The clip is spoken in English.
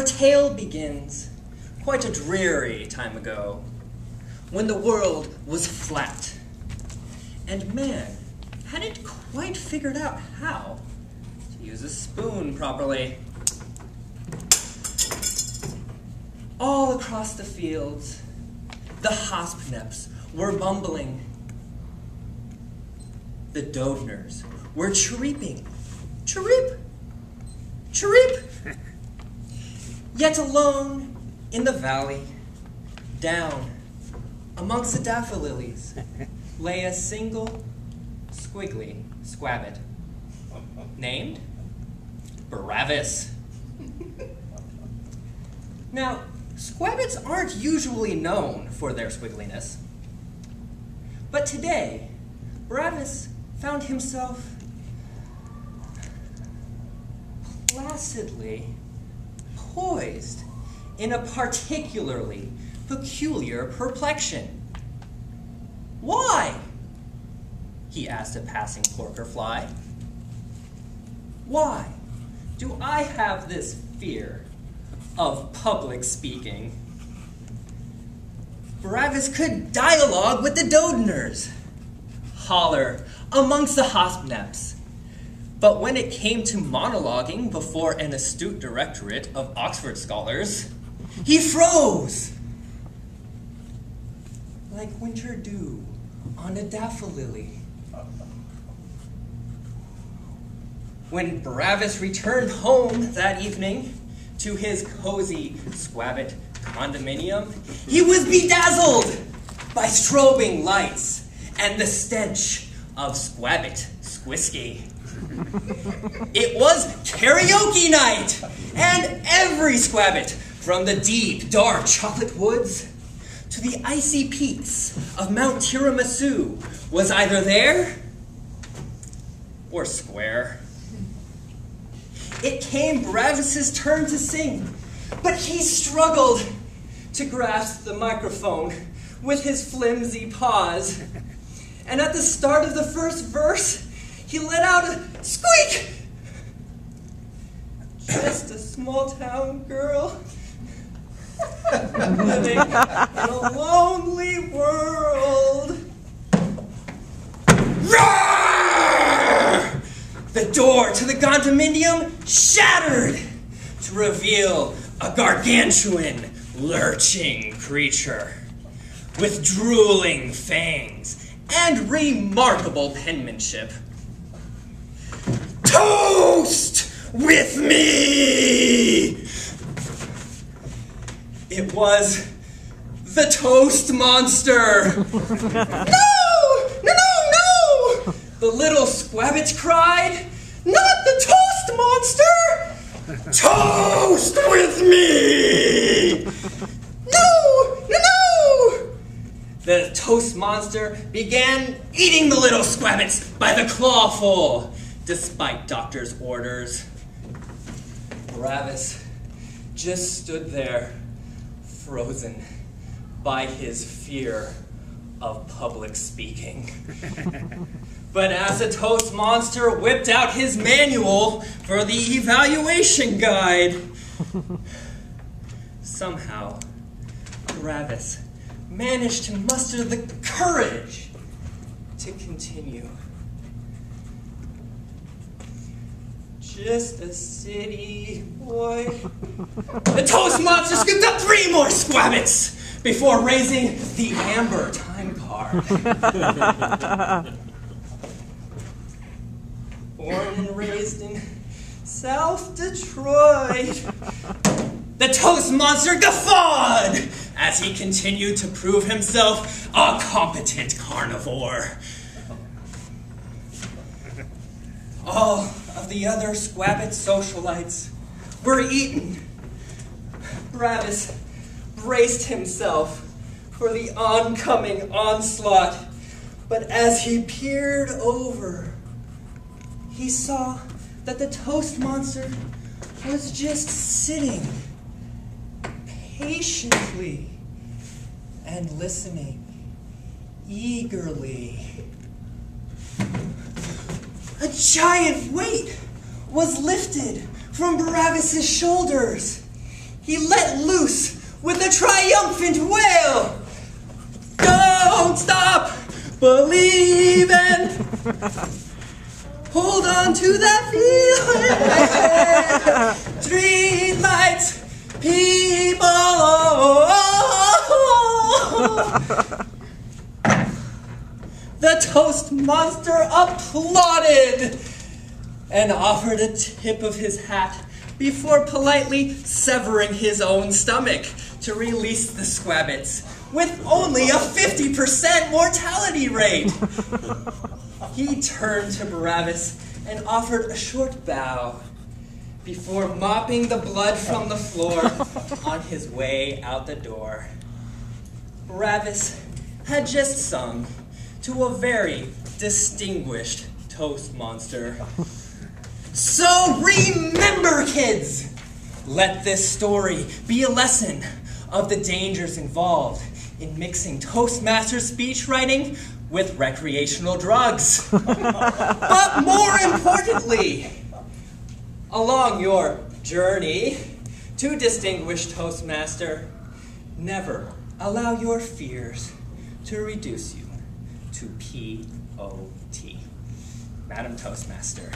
tale begins quite a dreary time ago, when the world was flat, and man hadn't quite figured out how to use a spoon properly. All across the fields, the hospneps were bumbling. The dovners were chirruping. Chirrup! Chirrup! Yet alone in the valley, down amongst the daffodils, lay a single squiggly squabbit, named Barabbas. Now, squabbits aren't usually known for their squiggliness, but today, Barabbas found himself placidly poised in a particularly peculiar perplexion. Why? He asked a passing porker fly. Why do I have this fear of public speaking? Barabbas could dialogue with the dodners, holler amongst the hospneps, but when it came to monologuing before an astute directorate of Oxford scholars, he froze like winter dew on a daffodil. When Barabbas returned home that evening to his cozy Squabbit condominium, he was bedazzled by strobing lights and the stench of Squabbit squisky. It was karaoke night, and every Squabbit, from the deep, dark chocolate woods to the icy peaks of Mount Tiramisu, was either there or square. It came Barabbas's turn to sing, but he struggled to grasp the microphone with his flimsy paws. And at the start of the first verse, he let out a squeak. Just a small-town girl living in a lonely world. Roar! The door to the condominium shattered to reveal a gargantuan, lurching creature with drooling fangs and remarkable penmanship. Toast with me! It was the Toast Monster. No! No, no, no! The little Squabbits cried. Not the Toast Monster! Toast with me! No! No, no! The Toast Monster began eating the little Squabbits by the clawful, despite doctor's orders. Barabbas just stood there, frozen by his fear of public speaking. But as the Toast Monster whipped out his manual for the evaluation guide, somehow Barabbas managed to muster the courage to continue. Just a city boy. The Toast Monster scooped up 3 more Squabbits before raising the amber time card. Born and raised in South Detroit, the Toast Monster guffawed as he continued to prove himself a competent carnivore. All of the other Squabbit socialites were eaten. Barabbas braced himself for the oncoming onslaught, but as he peered over, he saw that the Toast Monster was just sitting patiently and listening eagerly. A giant weight was lifted from Barabbas's shoulders. he let loose with a triumphant wail. Don't stop believing. Hold on to that feeling. Street lights, people. The Toastmaster applauded and offered a tip of his hat before politely severing his own stomach to release the Squabbits with only a 50% mortality rate. He turned to Barabbas and offered a short bow before mopping the blood from the floor on his way out the door. Barabbas had just sung to a very distinguished toast monster. So remember, kids, let this story be a lesson of the dangers involved in mixing Toastmasters speech writing with recreational drugs. But more importantly, along your journey to distinguished Toastmaster, never allow your fears to reduce you to P.O.T. Madam Toastmaster.